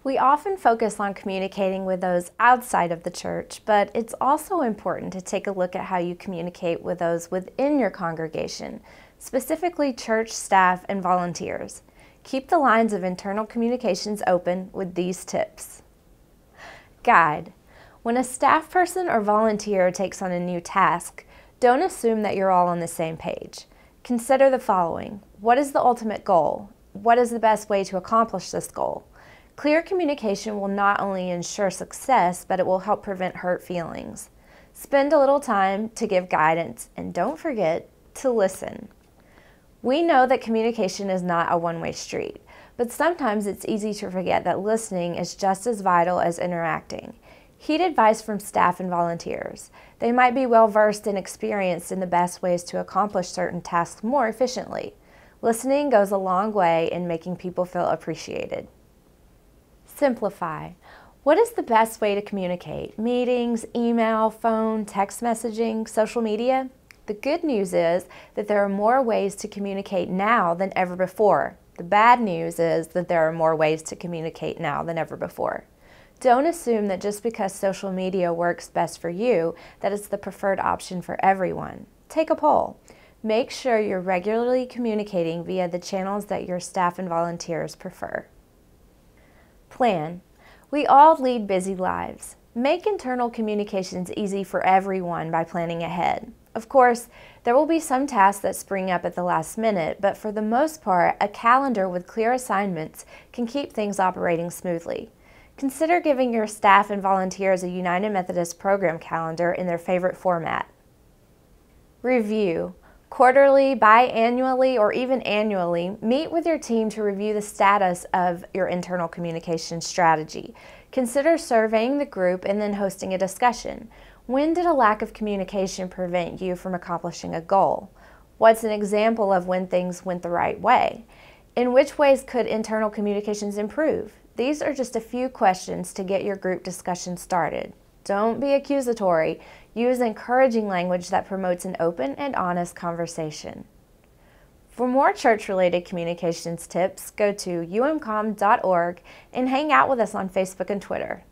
We often focus on communicating with those outside of the church, but it's also important to take a look at how you communicate with those within your congregation, specifically church staff and volunteers. Keep the lines of internal communications open with these tips. Guide. When a staff person or volunteer takes on a new task, don't assume that you're all on the same page. Consider the following. What is the ultimate goal? What is the best way to accomplish this goal? Clear communication will not only ensure success, but it will help prevent hurt feelings. Spend a little time to give guidance, and don't forget to listen. We know that communication is not a one-way street, but sometimes it's easy to forget that listening is just as vital as interacting. Heed advice from staff and volunteers. They might be well-versed and experienced in the best ways to accomplish certain tasks more efficiently. Listening goes a long way in making people feel appreciated. Simplify. What is the best way to communicate? Meetings, email, phone, text messaging, social media? The good news is that there are more ways to communicate now than ever before. The bad news is that there are more ways to communicate now than ever before. Don't assume that just because social media works best for you, that it's the preferred option for everyone. Take a poll. Make sure you're regularly communicating via the channels that your staff and volunteers prefer. Plan. We all lead busy lives. Make internal communications easy for everyone by planning ahead. Of course, there will be some tasks that spring up at the last minute, but for the most part, a calendar with clear assignments can keep things operating smoothly. Consider giving your staff and volunteers a United Methodist program calendar in their favorite format. Review. Quarterly, biannually, or even annually, meet with your team to review the status of your internal communication strategy. Consider surveying the group and then hosting a discussion. When did a lack of communication prevent you from accomplishing a goal? What's an example of when things went the right way? In which ways could internal communications improve? These are just a few questions to get your group discussion started. Don't be accusatory. Use encouraging language that promotes an open and honest conversation. For more church-related communications tips, go to umcom.org and hang out with us on Facebook and Twitter.